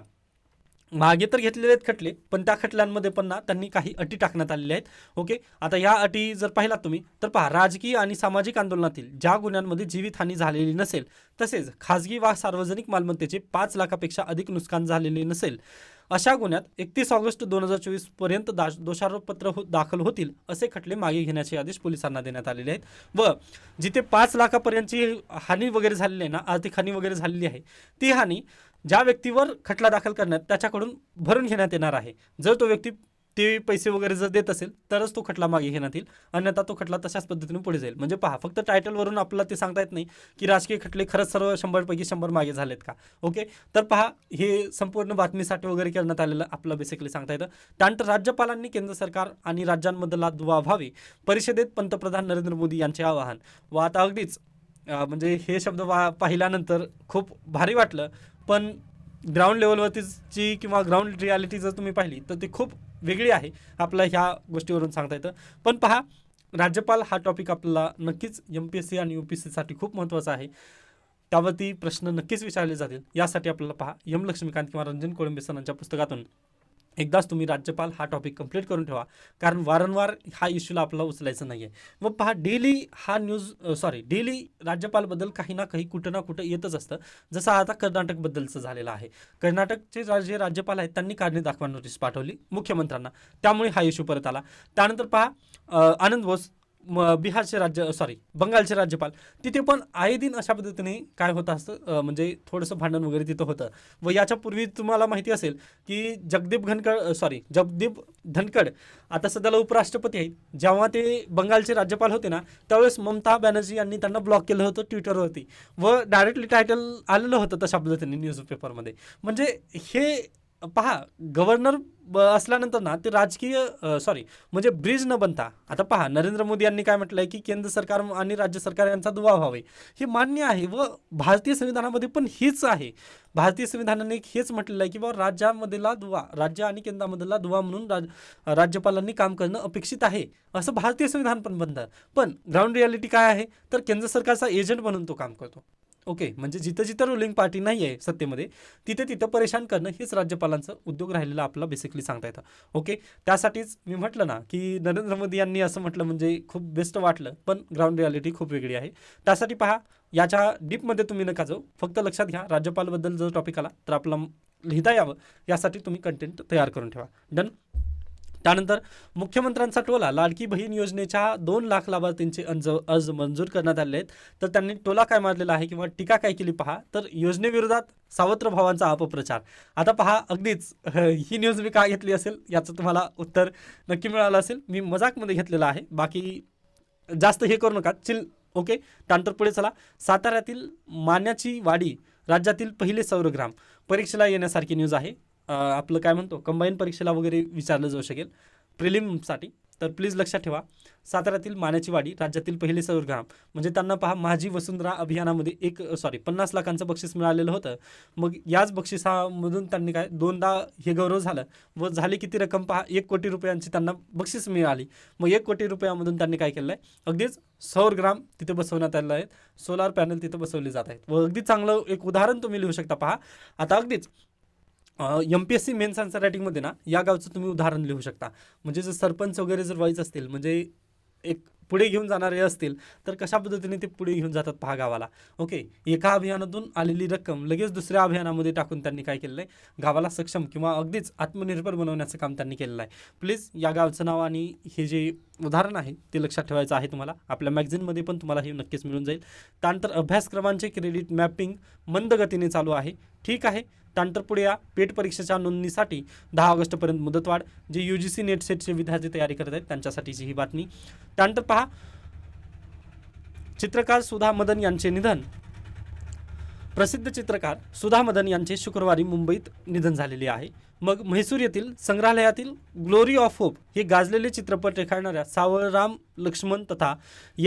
A: मागे तर घेतलेले आहेत खटले, पण त्या खटल्यांमध्ये पण ना त्यांनी काही अटी टाकण्यात आलेल्या आहेत. ओके, आता या अटी जर पाहिलात तुम्ही तर पहा, राजकीय आणि सामाजिक आंदोलनातील ज्या गुन्ह्यांमध्ये जीवितहानी झालेली नसेल, तसेच खाजगी वा सार्वजनिक मालमत्तेचे 5 लाखापेक्षा अधिक नुकसान झालेले नसेल, अशा गुन्ह्यात 31 ऑगस्ट 2024 पर्यंत दोषारोपपत्र दाखल होतील असे खटले मागे घेण्याचे आदेश पोलिसांना देण्यात आलेले आहेत. व जिथे 5 लाखापर्यंतची हानी वगैरे झालेली आहे ना, आर्थिक हानी वगैरे झालेली आहे, ती हानी ज्या व्यक्तीवर खटला दाखल करण्यात त्याच्याकडून भरून घेण्यात येणार आहे. जर तो व्यक्ती ते पैसे वगैरे जर देत असेल तरच तो खटला मागे घेण्यात येईल, अन्यथा तो खटला तशाच पद्धतीने पुढे जाईल. म्हणजे पहा, फक्त टायटलवरून आपल्याला ते सांगता येत नाही की राजकीय खटले खरंच सर्व 100पैकी 100 मागे झालेत का. ओके, तर पहा, हे संपूर्ण बातमीसाठी वगैरे करण्यात आलेलं आपलं बेसिकली सांगता येतं. त्यानंतर राज्यपालांनी केंद्र सरकार आणि राज्यांमधला दुवा व्हावी, परिषदेत पंतप्रधान नरेंद्र मोदी यांचे आवाहन. व आता अगदीच म्हणजे हे शब्द पाहिल्यानंतर खूप भारी वाटलं, पण ग्राउंड लेवलवरतीची किंवा ग्राउंड रियालिटी जर तुम्ही पाहिली तर ती खूप वेगळी आहे, आपल्या ह्या गोष्टीवरून सांगता येतं. पण पहा, राज्यपाल हा टॉपिक आपल्याला नक्कीच MPSC आणि UPSCसाठी खूप महत्त्वाचा आहे. त्यावरती प्रश्न नक्कीच विचारले जातील. यासाठी आपल्याला पहा, लक्ष्मीकांत किंवा रंजन कोळंबे सरांच्या पुस्तकातून एकदाच तुम्ही राज्यपाल हा टॉपिक कंप्लीट करून ठेवा, कारण वारंवार हा इश्यूला आपल्याला उचलायचं नाही आहे. मग पहा, डेली राज्यपालबद्दल काही ना काही कुठं ना कुठं येतच असतं. जसं आता कर्नाटकबद्दलचं झालेलं आहे. कर्नाटकचे जे राज्यपाल आहेत त्यांनी कारणे दाखवा नोटीस पाठवली मुख्यमंत्र्यांना, त्यामुळे हा इश्यू परत आला. त्यानंतर पहा, आनंद बोस बंगालचे राज्यपाल, तिथे पण आये दिन अशा पद्धतीने काय होतं असतं, म्हणजे थोडंसं भांडण वगैरे तिथं होतं. व याच्यापूर्वी तुम्हाला माहिती असेल की जगदीप धनखड आता सध्याला उपराष्ट्रपती आहेत. जेव्हा ते बंगालचे राज्यपाल होते ना त्यावेळेस ममता बॅनर्जी यांनी त्यांना ब्लॉक केलं होतं ट्विटरवरती, व डायरेक्टली टायटल आलेलं होतं तशा पद्धतीने न्यूजपेपरमध्ये. म्हणजे हे पहा, गव्हर्नर असल्यानंतर ना ते म्हणजे ब्रिज न बनता, आता पहा नरेंद्र मोदी यांनी काय म्हटलंय की केंद्र सरकार आणि राज्य सरकार यांचा दुवा व्हावे, हे मान्य आहे. व भारतीय संविधानामध्ये पण हेच आहे. भारतीय संविधानाने हेच म्हटलेलं आहे की बाबा राज्य आणि केंद्रामधला दुवा म्हणून राज्यपालांनी काम करणं अपेक्षित आहे, असं भारतीय संविधान पण बनतं. पण ग्राउंड रियालिटी काय आहे, तर केंद्र सरकारचा एजंट म्हणून तो काम करतो. ओके, म्हणजे जिथं जिथं रुलिंग पार्टी नाही आहे सत्तेमध्ये, तिथं परेशान करणं हेच राज्यपालांचं उद्योग राहिलेला आपल्याला बेसिकली सांगता येतं. ओके, त्यासाठीच मी म्हटलं ना की नरेंद्र मोदी यांनी असं म्हटलं म्हणजे खूप बेस्ट वाटलं, पण ग्राउंड रियालिटी खूप वेगळी आहे. त्यासाठी पहा, याच्या डीपमध्ये तुम्ही नका जाऊ, फक्त लक्षात घ्या राज्यपालबद्दल जर टॉपिक आला तर आपला लिहिता यावं यासाठी तुम्ही कंटेंट तयार करून ठेवा. डन. त्यानंतर मुख्यमंत्र्यांचा टोला, लाडकी बहीण योजनेच्या 2 लाख लाभार्थींचे अर्ज मंजूर करण्यात आले आहेत. तर त्यांनी टोला काय मारलेला आहे किंवा टीका काय केली पहा, तर योजनेविरोधात सावत्र भावांचा अपप्रचार. आता पहा अगदीच ही न्यूज मी का घेतली असेल याचं तुम्हाला उत्तर नक्की मिळालं असेल. मी मजाकमध्ये घेतलेलं आहे, बाकी जास्त हे करू नका, चिल. ओके, त्यानंतर पुढे चला. साताऱ्यातील मान्याची वाडी राज्यातील पहिले सौरग्राम. परीक्षेला येण्यासारखी न्यूज आहे. आपलं काय म्हणतो, कंबाईन परीक्षेला वगैरे विचारलं जाऊ शकेल प्रिलिमसाठी. तर प्लीज लक्षात ठेवा, साताऱ्यातील मान्याची वाडी राज्यातील पहिले सौरग्राम. म्हणजे त्यांना पहा माझी वसुंधरा अभियानामध्ये 50 लाखांचं बक्षीस मिळालेलं होतं. मग याच बक्षिसामधून त्यांनी काय 2दा हे गौरव झालं व झाली किती रक्कम पहा, 1 कोटी रुपयांची त्यांना बक्षीस मिळाली. मग 1 कोटी रुपयामधून त्यांनी काय केलं आहे, अगदीच सौरग्राम तिथे बसवण्यात आलेलं आहेत, सोलार पॅनल तिथे बसवले जात आहेत. व अगदी चांगलं एक उदाहरण तुम्ही लिहू शकता. पहा आता अगदीच MPSC मेन्स आन्सर रायटिंगमध्ये ना या गावचं तुम्ही उदाहरण लिहू शकता. म्हणजे जर सरपंच वगैरे जर व्हायचं असतील, म्हणजे एक पुढे घेऊन जाणारे असतील, तर कशा पद्धतीने ते पुढे घेऊन जातात पहा गावाला. ओके, एका अभियानातून आलेली रक्कम लगेच दुसऱ्या अभियानामध्ये टाकून त्यांनी काय केलेलं आहे, गावाला सक्षम किंवा अगदीच आत्मनिर्भर बनवण्याचं काम त्यांनी केलेलं आहे. प्लीज या गावचं नाव आणि हे जे उदाहरण आहे ते लक्षात ठेवायचं आहे तुम्हाला. आपल्या मॅगझिनमध्ये पण तुम्हाला हे नक्कीच मिळून जाईल. त्यानंतर अभ्यासक्रमांचे क्रेडिट मॅपिंग मंद गतीने चालू आहे. ठीक आहे. त्यानंतर पुढे या पेट परीक्षेच्या नोंदणीसाठी 10 ऑगस्टपर्यंत मुदतवाढ. जे UGC नेट सेटचे विद्यार्थी तयारी करत आहेत त्यांच्यासाठीची ही बातमी. त्यानंतर पहा, चित्रकार सुधा मदन यांचे निधन. प्रसिद्ध चित्रकार सुधा मदन यांचे शुक्रवारी मुंबईत निधन झालेले आहे. मग म्हैसूर येथील संग्रहालयातील ग्लोरी ऑफ होप हे गाजलेले चित्रपट रेखाटणाऱ्या सावळराम लक्ष्मण तथा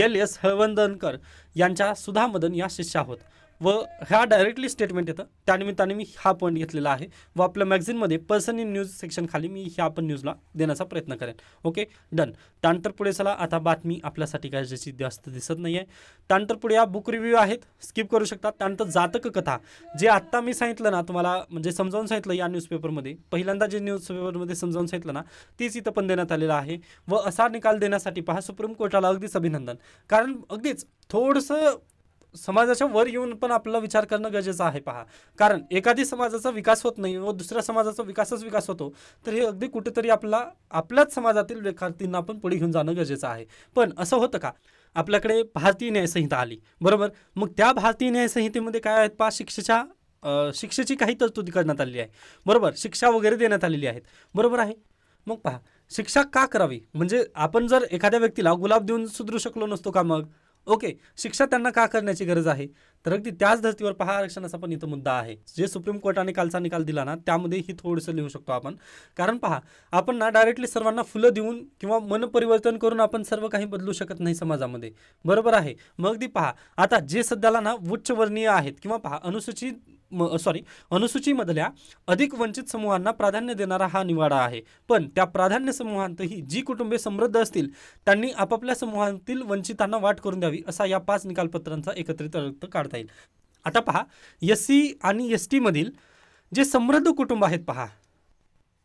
A: LS हळवंदनकर यांच्या सुधा मदन या शिष्या होत. व ह्या डायरेक्टली स्टेटमेंट येतं, त्यानिमित्ताने मी हा पॉईंट घेतलेला आहे व आपल्या मॅगझिनमध्ये पर्सन इन न्यूज सेक्शन खाली मी ह्या पण न्यूजला देण्याचा प्रयत्न करेन. Okay, done. त्यानंतर पुढे चला, आता बातमी आपल्यासाठी काय ज्याची जास्त दिसत नाही आहे. त्यानंतर पुढे या बुक रिव्ह्यू आहेत, स्किप करू शकता. त्यानंतर जातक कथा, जे आत्ता मी सांगितलं ना तुम्हाला, म्हणजे समजावून सांगितलं या न्यूजपेपरमध्ये, पहिल्यांदा जे न्यूजपेपरमध्ये समजावून सांगितलं ना तीच इथं पण देण्यात आलेलं आहे. व असा निकाल देण्यासाठी पहा सुप्रीम कोर्टाला अगदीच अभिनंदन. कारण अगदीच थोडंसं समाजाच्या वर येऊन पण आपल्याला विचार करणं गरजेचं आहे. पहा, कारण एखादी समाजाचा विकास होत नाही व दुसऱ्या समाजाचा विकास होतो, तर हे अगदी कुठेतरी आपल्याच समाजातील विद्यार्थ्यांना आपण पुढे घेऊन जाणं गरजेचं आहे. पण असं होतं का, आपल्याकडे भारतीय न्यायसंहिता आली, बरोबर. मग त्या भारतीय न्यायसंहितेमध्ये काय आहेत पहा, शिक्षेची काही तरतुदी करण्यात आलेली आहे, बरोबर. शिक्षा वगैरे देण्यात आलेली आहेत, बरोबर आहे. मग पहा, शिक्षा का करावी, म्हणजे आपण जर एखाद्या व्यक्तीला गुलाब देऊन सुधरू शकलो नसतो का मग. ओके, शिक्षा त्यांना का करण्याची गरज आहे, तर अगदी त्याच धर्तीवर पहा आरक्षणाचा पण इथं मुद्दा आहे. जे सुप्रीम कोर्टाने कालचा निकाल दिला ना त्यामध्ये ही थोडंसं लिहू शकतो आपण. कारण पहा, आपण ना डायरेक्टली सर्वांना फुलं देऊन किंवा मन परिवर्तन करून आपण सर्व काही बदलू शकत नाही समाजामध्ये, बरोबर आहे. मग अगदी पहा, आता जे सध्याला ना उच्चवर्णीय आहेत किंवा पहा अनुसूचीमधल्या अधिक वंचित समूहांना प्राधान्य देणारा हा निवाडा आहे. पण त्या प्राधान्य समूहांतही जी कुटुंबे समृद्ध असतील त्यांनी आपापल्या समूहांतील वंचितांना वाट करून द्यावी, असा या 5 निकालपत्रांचा एकत्रित अर्थ काढता येईल. आता पहा, SC आणि ST मधील जे समृद्ध कुटुंब आहेत पहा,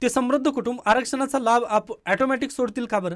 A: ते समृद्ध कुटुंब आरक्षणाचा लाभ ऑटोमॅटिक सोडतील का बरं,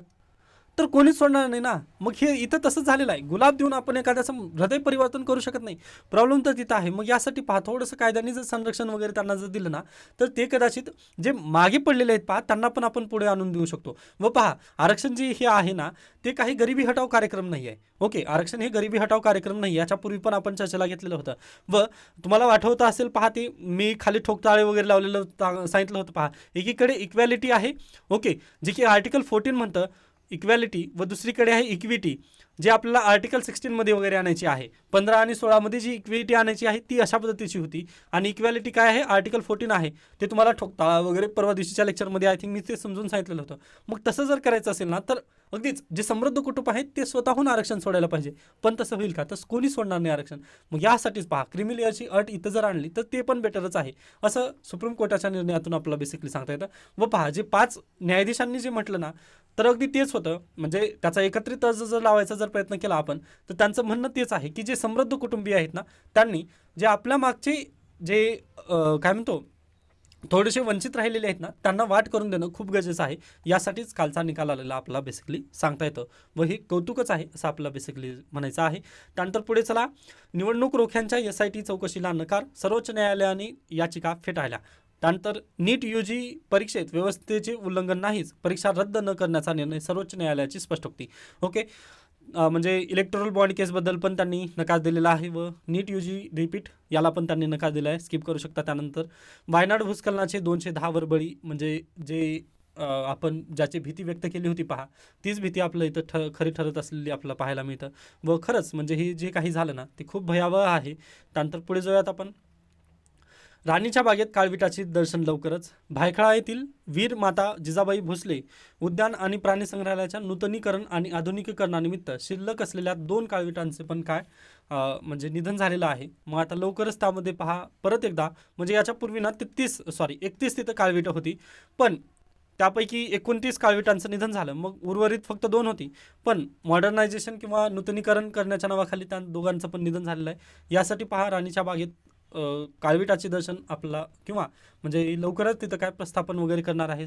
A: तर कोणीच सोडणार नाही ना. मग हे इथं तसंच झालेलं आहे. गुलाब देऊन आपण एखाद्याचं हृदय परिवर्तन करू शकत नाही. प्रॉब्लेम तर तिथं आहे. मग यासाठी पहा, थोडंसं कायद्याने जर संरक्षण वगैरे त्यांना जर दिलं ना, तर ते कदाचित जे मागे पडलेले आहेत पहा त्यांना पण आपण पुढे आणून देऊ शकतो. व पहा, आरक्षण जे हे आहे ना ते काही गरिबी हटाव कार्यक्रम नाही आहे. ओके, आरक्षण हे गरिबी हटाव कार्यक्रम नाही. याच्यापूर्वी पण आपण चर्चेला घेतलेलं होतं. व तुम्हाला आठवतं असेल पहा, ते मी खाली ठोकताळे वगैरे लावलेलं सांगितलं होतं पहा. एकीकडे इक्वॅलिटी आहे, ओके, जे की आर्टिकल 14 म्हणतं इक्वॅलिटी, व दुसरीकडे आहे इक्विटी, जे आपल्याला आर्टिकल 16 मध्ये वगैरे आणायची आहे. 15 आणि 16 मध्ये जी इक्विटी आणायची आहे ती अशा पद्धतीची होती. आणि इक्वॅलिटी काय आहे, आर्टिकल 14 आहे. ते तुम्हाला ठोकताळा वगैरे परवा दिवशीच्या लेक्चरमध्ये आय थिंक मी ते समजून सांगितलेलं होतं. मग तसं जर करायचं असेल ना, तर अगदीच जे समृद्ध कुटुंब आहेत ते स्वतःहून आरक्षण सोडायला पाहिजे. पण तसं होईल का, तर कोणी सोडणार नाही आरक्षण. मग यासाठीच पहा, क्रिमी लेअरची अट इथं जर आणली तर ते पण बेटरच आहे, असं सुप्रीम कोर्टाच्या निर्णयातून आपल्याला बेसिकली सांगता येतं. व पहा, जे 5 न्यायाधीशांनी जे म्हटलं ना, तर अगदी तेच होतं. म्हणजे त्याचा एकत्रित अर्ज जर लावायचा जर प्रयत्न केला आपण, तर त्यांचं म्हणणं तेच आहे की जे समृद्ध कुटुंबीय आहेत ना, त्यांनी जे आपल्या मागचे जे काय म्हणतो थोडेसे वंचित राहिलेले आहेत ना, त्यांना वाट करून देणं खूप गरजेचं आहे. यासाठीच कालचा निकाल आलेला आपल्याला बेसिकली सांगता येतं व हे कौतुकच आहे असं आपल्याला बेसिकली म्हणायचं आहे. त्यानंतर पुढे चला, निवडणूक रोख्यांच्या SIT चौकशीला नकार, सर्वोच्च न्यायालयाने याचिका फेटाळल्या. त्यानंतर नीट UG परीक्षेत व्यवस्थेचे उल्लंघन नाहीच, परीक्षा रद्द न करण्याचा निर्णय सर्वोच्च न्यायालयाची स्पष्टोक्ती. ओके, म्हणजे इलेक्टोरल बॉन्ड केसबद्दल पण त्यांनी नकार दिलेला आहे व नीट UG रिपीट याला पण त्यांनी नकार दिला आहे, स्किप करू शकता. त्यानंतर वायनाड भूस्खलनाचे 210 वर बळी, म्हणजे जे आपण ज्याची भीती व्यक्त केली होती पहा, तीच भीती आपलं इथं खरी ठरत असलेली आपल्याला पाहायला मिळतं. व खरंच म्हणजे हे जे काही झालं ना ते खूप भयावह आहे. त्यानंतर पुढे जाऊयात आपण. राणीच्या बागेत काळविटाचे दर्शन लवकरच. भायखळा येथील वीर माता जिजाबाई भोसले उद्यान आणि प्राणी संग्रहालयाच्या नूतनीकरण आणि आधुनिकीकरणानिमित्त शिल्लक असलेल्या 2 काळविटांचे पण काय म्हणजे निधन झालेलं आहे. मग आता लवकरच त्यामध्ये पहा परत एकदा, म्हणजे याच्यापूर्वी ना 31 तिथं काळविटं होती, पण त्यापैकी 29 काळविटांचं निधन झालं. मग उर्वरित फक्त 2 होती, पण मॉडर्नायझेशन किंवा नूतनीकरण करण्याच्या नावाखाली त्या दोघांचं पण निधन झालेलं आहे. यासाठी पहा राणीच्या बागेत काळविटाचे दर्शन आपल्याला किंवा म्हणजे लवकरच तिथं काय प्रस्थापन वगैरे करणार आहे,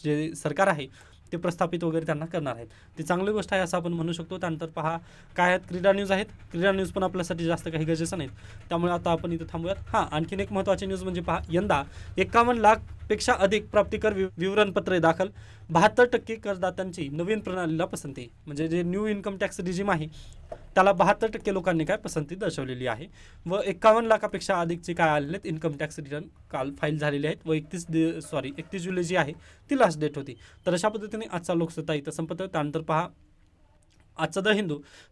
A: जे सरकार आहे ते प्रस्थापित वगैरे त्यांना करणार आहेत. ती चांगली गोष्ट आहे असं आपण म्हणू शकतो. त्यानंतर पहा काय आहेत, क्रीडा न्यूज आहेत. क्रीडा न्यूज पण आपल्यासाठी जास्त काही गरजेचं नाहीत, त्यामुळे आता आपण इथं थांबूयात. हां, आणखीन एक महत्त्वाची न्यूज म्हणजे पहा, यंदा 51 लाखपेक्षा अधिक प्राप्तिकर विवरणपत्रे दाखल. 72% करदात्यांची नवीन प्रणालीला पसंती, म्हणजे जे न्यू इन्कम टॅक्स रिजिम आहे त्याला 72% लोकांनी काय पसंती दर्शवलेली आहे. व 51 लाखापेक्षा अधिकचे काय आलेले आहेत इन्कम टॅक्स रिटर्न काल फाईल झालेले आहेत व 31 जुलै जी आहे ती लास्ट डेट होती. तर अशा पद्धतीने आजचा लोकसत्ता इथं संपत. त्यानंतर पहा आजचा द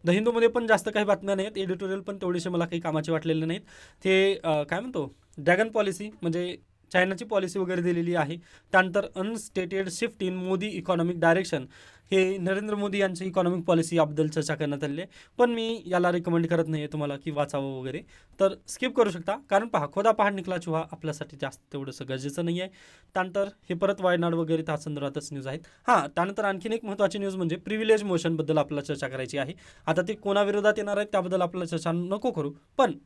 A: हिंदूमध्ये पण जास्त काही बातम्या नाहीत, एडिटोरियल पण तेवढेसे मला काही कामाचे वाटलेले नाहीत. ते काय म्हणतो ड्रॅगन पॉलिसी म्हणजे चायनाची पॉलिसी वगैरे दिलेली आहे. त्यानंतर unstated shift in Modi economic direction, हे नरेंद्र मोदी यांची इकॉनॉमिक पॉलिसी याबद्दल चर्चा करण्यात आली आहे, पण मी याला रिकमेंड करत नाही आहे तुम्हाला की वाचावं वगैरे, तर स्किप करू शकता. कारण पहा खोदा पहाड निकला चुहा आपल्यासाठी जास्त तेवढंसं गरजेचं नाही आहे. त्यानंतर हे परत वायनाड वगैरे त्या संदर्भातच न्यूज आहेत. हां, त्यानंतर आणखीन एक महत्त्वाची न्यूज म्हणजे प्रिव्हिलेज मोशनबद्दल आपल्याला चर्चा करायची आहे. आता ते कोणाविरोधात येणार आहेत त्याबद्दल आपल्याला चर्चा नको करू, पण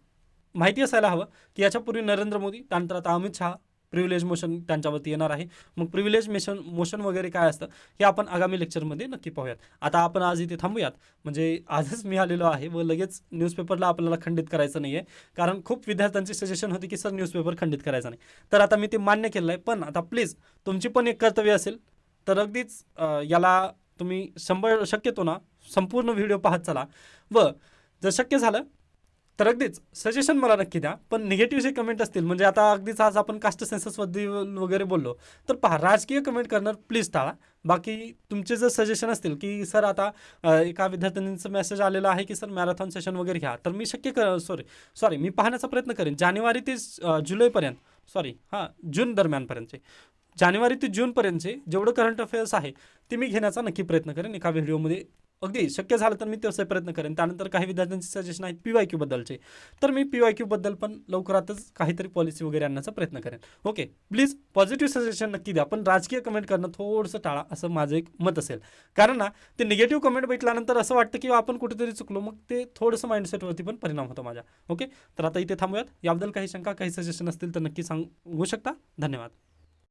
A: माहिती असायला हवं की याच्यापूर्वी नरेंद्र मोदी, त्यानंतर आता अमित शहा प्रिव्हिलेज मोशन त्यांच्यावरती येणार आहे. मग प्रिव्हिलेज मोशन वगैरे काय असतं हे आपण आगामी लेक्चरमध्ये नक्की पाहूयात. आता आपण आज इथे थांबूयात, म्हणजे आजच मी आलेलो आहे व लगेच न्यूजपेपरला आपल्याला खंडित करायचं नाही आहे, कारण खूप विद्यार्थ्यांची सजेशन होती की सर न्यूजपेपर खंडित करायचा नाही. तर आता मी ते मान्य केलं आहे, पण आता प्लीज तुमची पण एक कर्तव्य असेल तर अगदीच याला तुम्ही शक्यतो ना संपूर्ण व्हिडिओ पाहत चला व जर शक्य झालं तर अगदीच सजेशन मला नक्की द्या. पण निगेटिव्ह जे कमेंट असतील, म्हणजे आता अगदीच आज आपण कास्ट सेन्ससबद्दल वगैरे बोललो, तर पहा राजकीय कमेंट करणं प्लीज टाळा. बाकी तुमचे जर सजेशन असतील की सर आता एका विद्यार्थ्यांचं मेसेज आलेला आहे की सर मॅरेथॉन सेशन वगैरे घ्या, तर मी सॉरी मी पाहण्याचा प्रयत्न करेन जानेवारी ते जुलैपर्यंत, जून दरम्यानपर्यंतचे, जानेवारी ते जूनपर्यंतचे जेवढं करंट अफेअर्स आहे ते मी घेण्याचा नक्की प्रयत्न करेन एका व्हिडिओमध्ये. अगदी शक्य झालं तर मी तसे प्रयत्न करेन. त्यानंतर काही विद्यार्थ्यांचे सजेशन आहेत PYQ बद्दलचे, तर मी PYQ बद्दल पण लवकरातच काहीतरी पॉलिसी वगैरे आणण्याचा प्रयत्न करेन. ओके, प्लीज पॉझिटिव्ह सजेशन नक्की द्या, पण राजकीय कमेंट करणं थोडंसं टाळा असं माझं एक मत असेल. कारण ना ते निगेटिव्ह कमेंट भेटल्यानंतर असं वाटतं की आपण कुठेतरी चुकलो, मग ते थोडंसं माइंडसेटवरती पण परिणाम होतो माझ्या. ओके, तर आता इथे थांबूयात. याबद्दल काही शंका काही सजेशन असतील तर नक्की सांगू शकता. धन्यवाद.